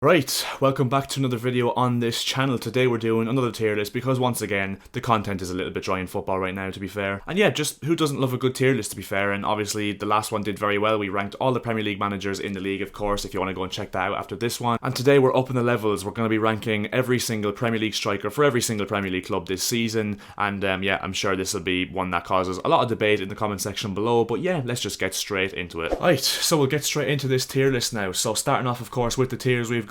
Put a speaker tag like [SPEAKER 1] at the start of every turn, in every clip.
[SPEAKER 1] Right, welcome back to another video on this channel. Today we're doing another tier list because once again, the content is a little bit dry in football right now, to be fair. And yeah, just who doesn't love a good tier list, to be fair? And obviously the last one did very well. We ranked all the Premier League managers in the league, of course, if you want to go and check that out after this one. And today we're up in the levels. We're going to be ranking every single Premier League striker for every single Premier League club this season. And yeah, I'm sure this will be one that causes a lot of debate in the comment section below. But yeah, let's just get straight into it. Right, so we'll get straight into this tier list now. So starting off, of course, with the tiers we've got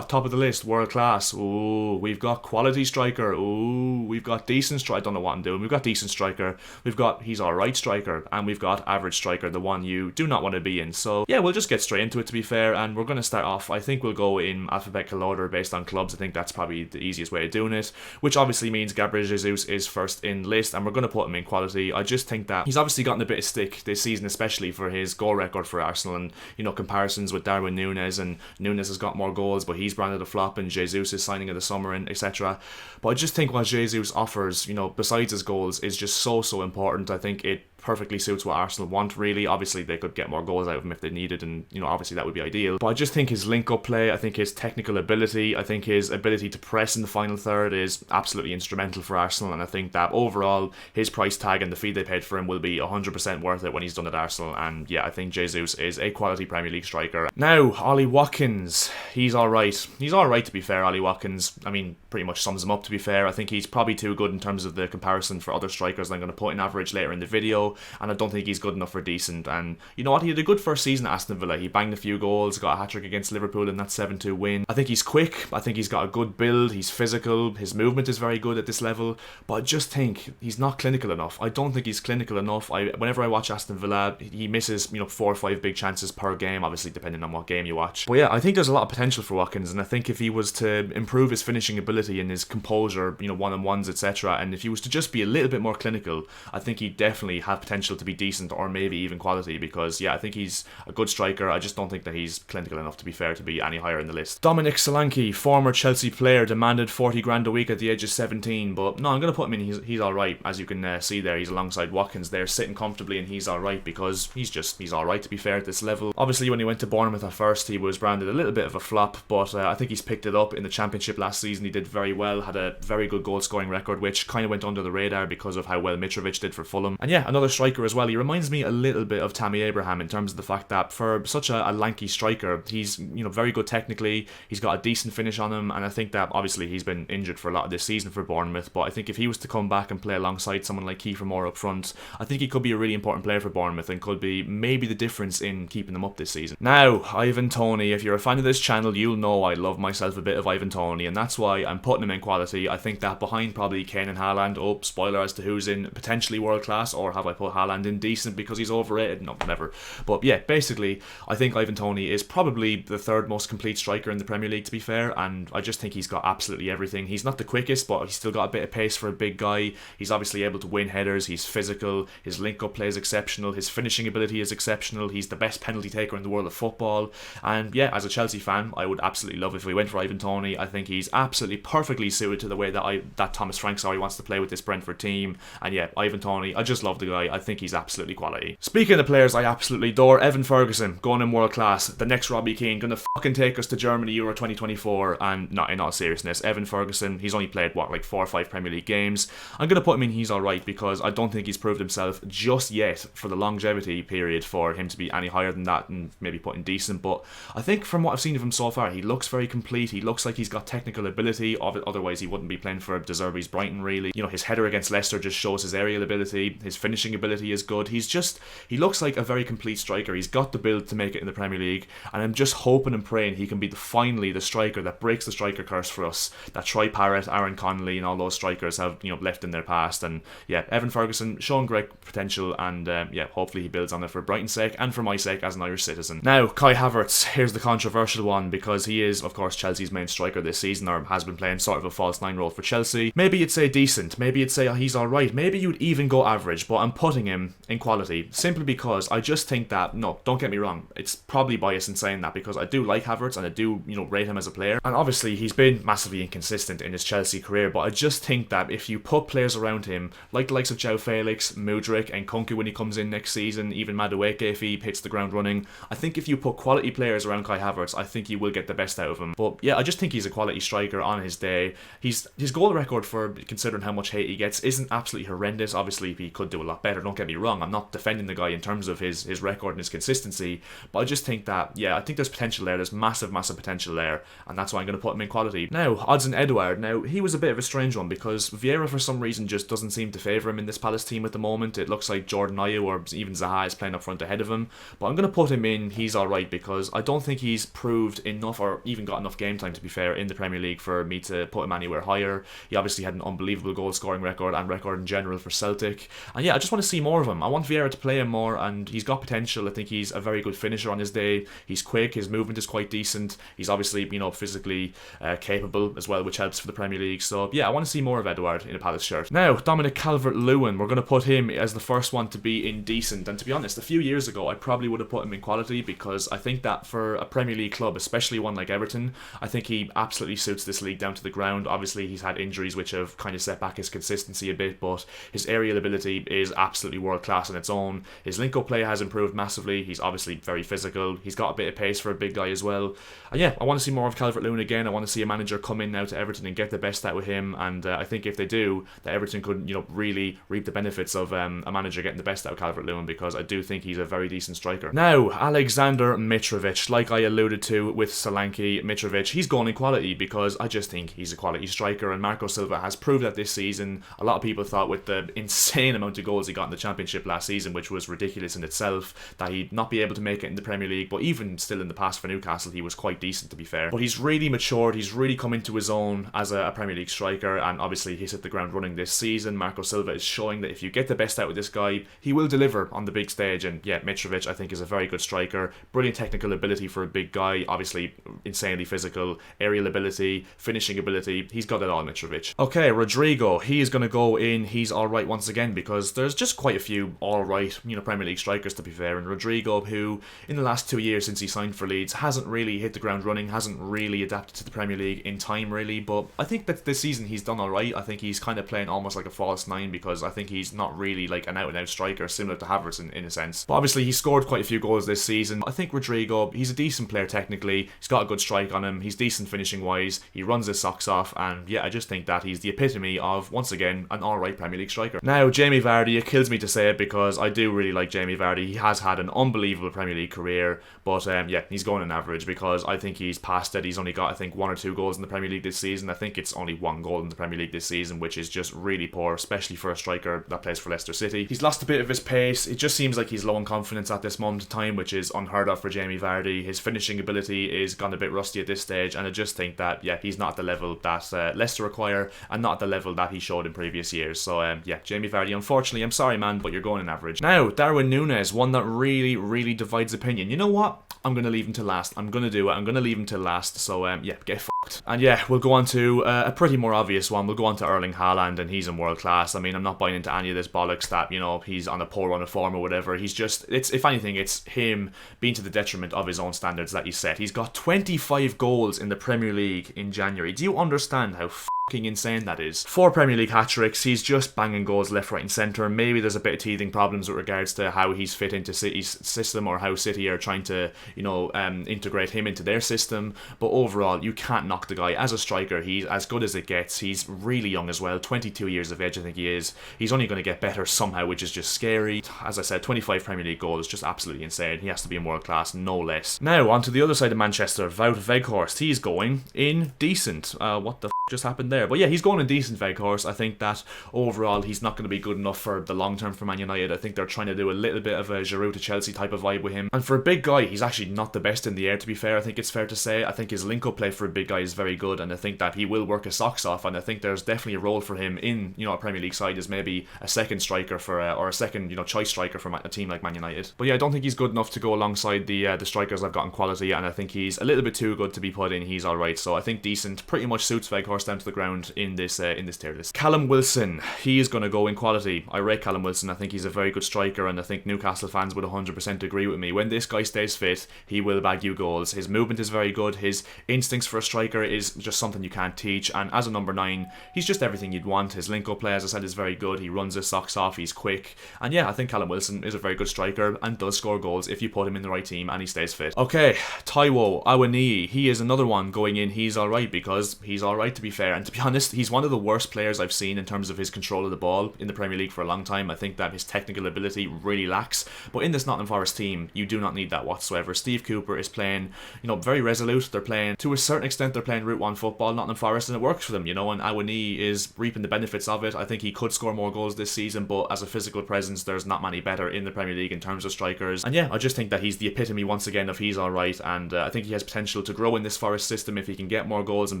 [SPEAKER 1] top of the list, world class. Ooh, we've got quality striker. Ooh, we've got decent striker. I don't know what I'm doing. We've got decent striker. We've got he's alright striker. And we've got average striker, the one you do not want to be in. So yeah, we'll just get straight into it, to be fair. And we're going to start off, I think we'll go in alphabetical order based on clubs. I think that's probably the easiest way of doing it. Which obviously means Gabriel Jesus is first in the list. And we're going to put him in quality. I just think that he's obviously gotten a bit of stick this season, especially for his goal record for Arsenal. And, you know, comparisons with Darwin Núñez. And Núñez has got more goals, but he's branded a flop. And Jesus' signing of the summer and etc. But I just think what Jesus offers, you know, besides his goals, is just so important. I think it perfectly suits what Arsenal want, really. Obviously they could get more goals out of him if they needed, and you know, obviously that would be ideal, but I just think his link-up play, I think his technical ability, I think his ability to press in the final third is absolutely instrumental for Arsenal, and I think that overall his price tag and the fee they paid for him will be 100% worth it when he's done at Arsenal. And yeah, I think Jesus is a quality Premier League striker. Now, Ollie Watkins, he's alright to be fair. Ollie Watkins, I mean, pretty much sums him up, to be fair. I think he's probably too good in terms of the comparison for other strikers I'm going to put in average later in the video, and I don't think he's good enough for decent. And you know what, he had a good first season at Aston Villa. He banged a few goals, got a hat-trick against Liverpool in that 7-2 win. I think he's quick, I think he's got a good build, he's physical, his movement is very good at this level, but I just think he's not clinical enough. I don't think he's clinical enough. Whenever I watch Aston Villa, he misses, you know, 4 or 5 big chances per game, obviously depending on what game you watch. But yeah, I think there's a lot of potential for Watkins, and I think if he was to improve his finishing ability and his composure, you know, one-on-ones, etc., and if he was to just be a little bit more clinical, I think he'd definitely have potential to be decent or maybe even quality, because yeah, I think he's a good striker. I just don't think that he's clinical enough, to be fair, to be any higher in the list. Dominic Solanke, former Chelsea player, demanded 40 grand a week at the age of 17, but no, I'm going to put him in. He's alright. As you can see there, he's alongside Watkins there, sitting comfortably, and he's alright because he's alright, to be fair, at this level. Obviously when he went to Bournemouth at first, he was branded a little bit of a flop, but I think he's picked it up in the Championship last season. He did very well, had a very good goal scoring record, which kind of went under the radar because of how well Mitrovic did for Fulham. And yeah, another striker as well. He reminds me a little bit of Tammy Abraham in terms of the fact that for such a lanky striker, he's, you know, very good technically, he's got a decent finish on him, and I think that obviously he's been injured for a lot of this season for Bournemouth, but I think if he was to come back and play alongside someone like Kiefer Moore up front, I think he could be a really important player for Bournemouth and could be maybe the difference in keeping them up this season. Now, Ivan Toney, if you're a fan of this channel, you'll know I love myself a bit of Ivan Toney, and that's why I'm putting him in quality. I think that behind probably Kane and Haaland, oh, spoiler as to who's in potentially world class, or have I put Haaland in decent because he's overrated? No, whatever. But yeah, basically, I think Ivan Toney is probably the third most complete striker in the Premier League, to be fair, and I just think he's got absolutely everything. He's not the quickest, but he's still got a bit of pace for a big guy. He's obviously able to win headers, he's physical, his link-up play is exceptional, his finishing ability is exceptional, he's the best penalty taker in the world of football, and yeah, as a Chelsea fan, I would absolutely love if we went for Ivan Toney. I think he's absolutely perfectly suited to the way that Thomas Frank wants to play with this Brentford team, and yeah, Ivan Toney, I just love the guy. I think he's absolutely quality. Speaking of players I absolutely adore, Evan Ferguson, going in world class, the next Robbie Keane, gonna fucking take us to Germany Euro 2024, and not in all seriousness, Evan Ferguson, he's only played, what, like 4 or 5 Premier League games. I'm gonna put him in he's alright because I don't think he's proved himself just yet for the longevity period for him to be any higher than that, and maybe put in decent, but I think from what I've seen of him so far, he looks very complete, he looks like he's got technical ability, otherwise he wouldn't be playing for De Zerbi's Brighton, really. You know, his header against Leicester just shows his aerial ability, his finishing ability is good, he looks like a very complete striker. He's got the build to make it in the Premier League, and I'm just hoping and praying he can be finally the striker that breaks the striker curse for us that Troy Parrott, Aaron Connolly and all those strikers have, you know, left in their past. And yeah, Evan Ferguson showing great potential, and yeah, hopefully he builds on it for Brighton's sake and for my sake as an Irish citizen. Now, Kai Havertz, here's the controversial one, because he is of course Chelsea's main striker this season, or has been playing sort of a false nine role for Chelsea. Maybe you'd say decent, maybe you'd say he's alright, maybe you'd even go average, but I'm putting putting him in quality simply because I just think that, no, don't get me wrong, it's probably biased in saying that because I do like Havertz and I do, rate him as a player. And obviously he's been massively inconsistent in his Chelsea career, but I just think that if you put players around him, like the likes of João Felix, Mudryk, and Kunku when he comes in next season, even Madueke if he hits the ground running, I think if you put quality players around Kai Havertz, I think you will get the best out of him. But yeah, I just think he's a quality striker on his day. His goal record, for considering how much hate he gets, isn't absolutely horrendous. Obviously he could do a lot better, don't get me wrong, I'm not defending the guy in terms of his record and his consistency, but I just think that, yeah, I think there's potential there, there's massive potential there, and that's why I'm going to put him in quality. Now, Odsonne Edouard, now he was a bit of a strange one because Vieira for some reason just doesn't seem to favour him in this Palace team at the moment. It looks like Jordan Ayew or even Zaha is playing up front ahead of him, but I'm going to put him in, he's alright, because I don't think he's proved enough or even got enough game time, to be fair, in the Premier League for me to put him anywhere higher. He obviously had an unbelievable goal scoring record and record in general for Celtic, and yeah, I just want to see more of him. I want Vieira to play him more, and he's got potential. I think he's a very good finisher on his day. He's quick, his movement is quite decent, he's obviously, physically capable as well, which helps for the Premier League. So yeah, I want to see more of Edouard in a Palace shirt. Now, Dominic Calvert-Lewin, we're going to put him as the first one to be indecent, and to be honest, a few years ago I probably would have put him in quality because I think that for a Premier League club, especially one like Everton, I think he absolutely suits this league down to the ground. Obviously he's had injuries which have kind of set back his consistency a bit, but his aerial ability is absolutely world class on its own. His link-up play has improved massively. He's obviously very physical. He's got a bit of pace for a big guy as well. And yeah, I want to see more of Calvert-Lewin again. I want to see a manager come in now to Everton and get the best out of him, and I think if they do, that Everton could, really reap the benefits of a manager getting the best out of Calvert-Lewin, because I do think he's a very decent striker. Now, Alexander Mitrovic, like I alluded to with Solanke, Mitrovic, he's going in quality because I just think he's a quality striker, and Marco Silva has proved that this season. A lot of people thought with the insane amount of goals he got in the Championship last season, which was ridiculous in itself, that he'd not be able to make it in the Premier League, but even still in the past for Newcastle, he was quite decent, to be fair. But he's really matured, he's really come into his own as a Premier League striker, and obviously he's hit the ground running this season. Marco Silva is showing that if you get the best out of this guy, he will deliver on the big stage, and yeah, Mitrovic I think is a very good striker, brilliant technical ability for a big guy, obviously insanely physical, aerial ability, finishing ability, he's got it all, Mitrovic. Okay, Rodrigo, he is going to go in, he's alright once again, because there's just quite a few alright, Premier League strikers, to be fair, and Rodrigo, who in the last 2 years since he signed for Leeds hasn't really hit the ground running, hasn't really adapted to the Premier League in time really, but I think that this season he's done alright. I think he's kind of playing almost like a false nine, because I think he's not really like an out and out striker similar to Havertz in a sense, but obviously he scored quite a few goals this season. I think Rodrigo, he's a decent player technically, he's got a good strike on him, he's decent finishing wise, he runs his socks off, and yeah, I just think that he's the epitome of, once again, an alright Premier League striker. Now, Jamie Vardy, it kills me to say it because I do really like Jamie Vardy. He has had an unbelievable Premier League career, but yeah, he's going on average because I think he's past it. He's only got, I think, 1 or 2 goals in the Premier League this season. I think it's only 1 goal in the Premier League this season, which is just really poor, especially for a striker that plays for Leicester City. He's lost a bit of his pace. It just seems like he's low on confidence at this moment in time, which is unheard of for Jamie Vardy. His finishing ability is gone a bit rusty at this stage, and I just think that, yeah, he's not at the level that Leicester require, and not at the level that he showed in previous years. So yeah, Jamie Vardy, unfortunately, I'm sorry man, but you're going in average. Now, Darwin Núñez, one that really divides opinion. You know what? I'm going to leave him to last. I'm going to do it. I'm going to leave him to last. So yeah, get fucked. And yeah, we'll go on to a pretty more obvious one. We'll go on to Erling Haaland, and he's in world class. I mean, I'm not buying into any of this bollocks that, he's on a poor run of form or whatever. He's just, it's, if anything, it's him being to the detriment of his own standards that he set. He's got 25 goals in the Premier League in January. Do you understand how fucking insane that is? 4 Premier League hat-tricks, he's just banging goals left, right and centre. Maybe there's a bit of teething problems with regards to how he's fit into City's system, or how City are trying to, integrate him into their system, but overall, you can't knock the guy. As a striker, he's as good as it gets. He's really young as well, 22 years of age I think he is. He's only going to get better somehow, which is just scary. As I said, 25 Premier League goals, just absolutely insane. He has to be in world class, no less. Now, on to the other side of Manchester, Wout Weghorst. He's going in decent. What the just happened there? But yeah, he's going in decent, Weghorst. I think that overall he's not going to be good enough for the long term for Man United. I think they're trying to do a little bit of a Giroud to Chelsea type of vibe with him, and for a big guy he's actually not the best in the air, to be fair. I think it's fair to say. I think his link-up play for a big guy is very good, and I think that he will work his socks off, and I think there's definitely a role for him in a Premier League side as maybe a second striker for or a second choice striker for a team like Man United. But yeah, I don't think he's good enough to go alongside the strikers I've got in quality, and I think he's a little bit too good to be put in. He's alright, so I think decent pretty much suits Weghorst forced down to the ground in this tier list. Callum Wilson, he is going to go in quality. I rate Callum Wilson. I think he's a very good striker, and I think Newcastle fans would 100% agree with me. When this guy stays fit, he will bag you goals. His movement is very good. His instincts for a striker is just something you can't teach, and as a number 9, he's just everything you'd want. His link-up play, as I said, is very good. He runs his socks off. He's quick, and yeah, I think Callum Wilson is a very good striker and does score goals if you put him in the right team and he stays fit. Okay, Taiwo Awoniyi, he is another one going in. He's alright because he's alright, to be fair, and to be honest, he's one of the worst players I've seen in terms of his control of the ball in the Premier League for a long time. I think that his technical ability really lacks, but in this Nottingham Forest team, you do not need that whatsoever. Steve Cooper is playing, very resolute. They're playing, to a certain extent, they're playing Route 1 football, Nottingham Forest, and it works for them, and Awoniyi is reaping the benefits of it. I think he could score more goals this season, but as a physical presence, there's not many better in the Premier League in terms of strikers. And yeah, I just think that he's the epitome once again of he's alright, and I think he has potential to grow in this Forest system if he can get more goals and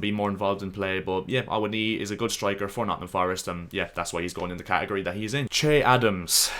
[SPEAKER 1] be more involved in play. But yeah, Awoniyi is a good striker for Nottingham Forest, and yeah, that's why he's going in the category that he's in. Che Adams,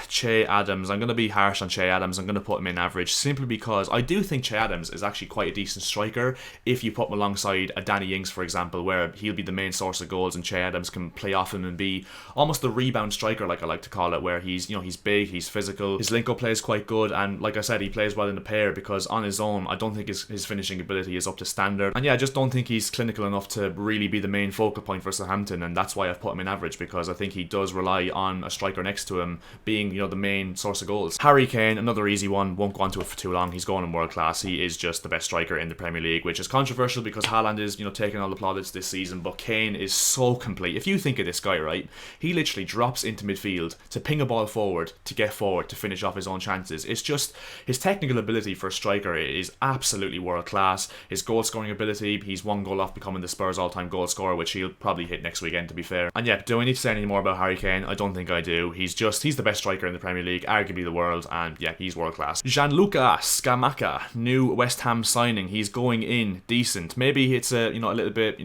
[SPEAKER 1] I'm going to be harsh on Che Adams. I'm going to put him in average simply because I do think Che Adams is actually quite a decent striker if you put him alongside a Danny Ings, for example, where he'll be the main source of goals and Che Adams can play off him and be almost the rebound striker, like I like to call it, where he's he's big, he's physical, his link-up play is quite good, and like I said, he plays well in a pair because on his own, I don't think his finishing ability is up to standard, and yeah, I just don't think he's clinical enough to really be the main focal point for Southampton, and that's why I've put him in average, because I think he does rely on a striker next to him being, the main source of goals. Harry Kane, another easy one, won't go into it for too long. He's going in world class. He is just the best striker in the Premier League, which is controversial because Haaland is, taking all the plaudits this season, but Kane is so complete. If you think of this guy, right, he literally drops into midfield to ping a ball forward, to get forward, to finish off his own chances. It's just, his technical ability for a striker is absolutely world class. His goal scoring ability, he's one goal off becoming the Spurs all-time goal scorer, which he'll probably hit next weekend, to be fair. And yeah, do I need to say any more about Harry Kane? I don't think I do. He's the best striker in the Premier League, arguably the world, and yeah, he's world class. Gianluca Scamacca, new West Ham signing. He's going in decent. Maybe it's a little bit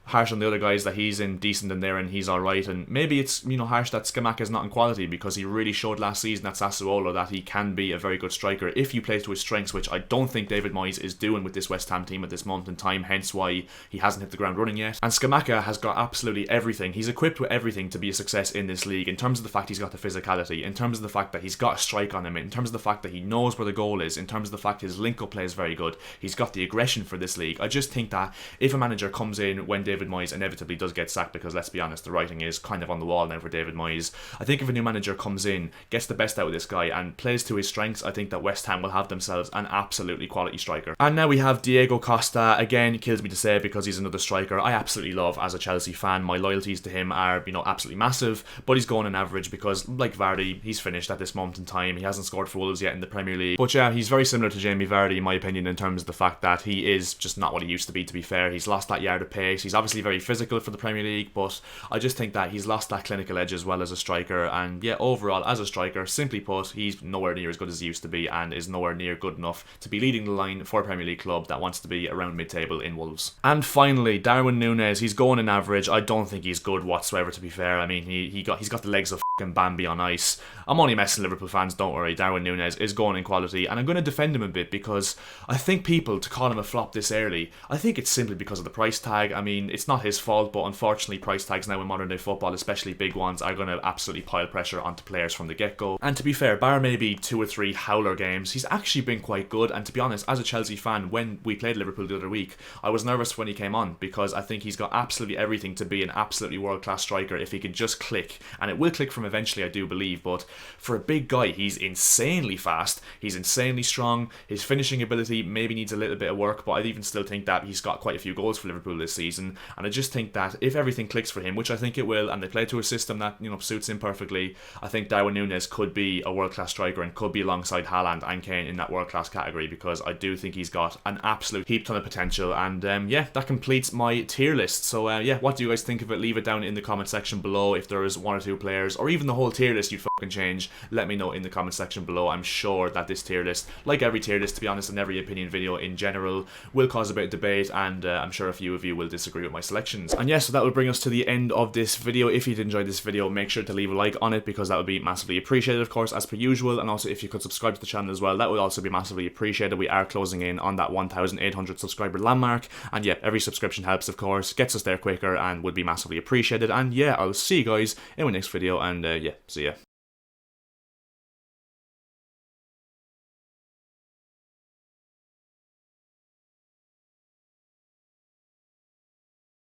[SPEAKER 1] harsh on the other guys that he's in decent in there and he's alright, and maybe it's harsh that Scamacca is not in quality, because he really showed last season at Sassuolo that he can be a very good striker if you play to his strengths, which I don't think David Moyes is doing with this West Ham team at this moment in time, hence why he hasn't hit the ground running yet. And Scamacca has got absolutely everything. He's equipped with everything to be a success in this league, in terms of the fact he's got the physicality, in terms of the fact that he's got a strike on him, in terms of the fact that he knows where the goal is, in terms of the fact his link-up play is very good. He's got the aggression for this league. I just think that if a manager comes in when David Moyes inevitably does get sacked, because let's be honest, the writing is kind of on the wall now for David Moyes, I think if a new manager comes in, gets the best out of this guy and plays to his strengths, I think that West Ham will have themselves an absolutely quality striker. And now we have Diego Costa. Again, kills me to say it because he's another striker I absolutely love as a Chelsea fan. My loyalties to him are, absolutely massive, but he's going in average because, like Vardy, he's finished at this moment in time. He hasn't scored for Wolves yet in the Premier League. But yeah, he's very similar to Jamie Vardy in my opinion, in terms of the fact that he is just not what he used to be fair. He's lost that yard of pace. He's obviously very physical for the Premier League, but I just think that he's lost that clinical edge as well as a striker, and yeah, overall as a striker, simply put, he's nowhere near as good as he used to be, and is nowhere near good enough to be leading the line for a Premier League club that wants to be around mid-table in Wolves. And finally, Darwin Núñez, he's going in average. I don't think he's good whatsoever, to be fair. I mean, he's got the legs of fucking Bambi on ice. I'm only messing Liverpool fans, don't worry. Darwin Núñez is going in quality, and I'm going to defend him a bit because I think people, to call him a flop this early, I think it's simply because of the price tag. I mean, it's not his fault, but unfortunately price tags now in modern day football, especially big ones, are going to absolutely pile pressure onto players from the get-go. And to be fair, bar maybe 2 or 3 howler games, he's actually been quite good, and to be honest, as a Chelsea fan, when we played Liverpool the other week, I was nervous when he came on, because I think he's got absolutely everything to be an absolutely world-class striker if he could just click, and it will click from eventually, I do believe. But for a big guy, he's insanely fast, he's insanely strong, his finishing ability maybe needs a little bit of work, but I even still think that he's got quite a few goals for Liverpool this season, and I just think that if everything clicks for him, which I think it will, and they play to a system that suits him perfectly, I think Darwin Núñez could be a world-class striker and could be alongside Haaland and Kane in that world-class category, because I do think he's got an absolute heap ton of potential. And yeah, that completes my tier list. So yeah, what do you guys think of it? Leave it down in the comment section below if there is 1 or 2 players, or even the whole tier list you'd fucking change, let me know in the comment section below. I'm sure that this tier list, like every tier list to be honest, and every opinion video in general, will cause a bit of debate, and I'm sure a few of you will disagree with my selections. And yeah, so that would bring us to the end of this video. If you did enjoy this video, make sure to leave a like on it, because that would be massively appreciated, of course, as per usual. And also if you could subscribe to the channel as well, that would also be massively appreciated. We are closing in on that 1,800 subscriber landmark, and yeah, every subscription helps, of course, gets us there quicker, and would be massively appreciated. And yeah, I'll see you guys in my next video, and yeah, see ya.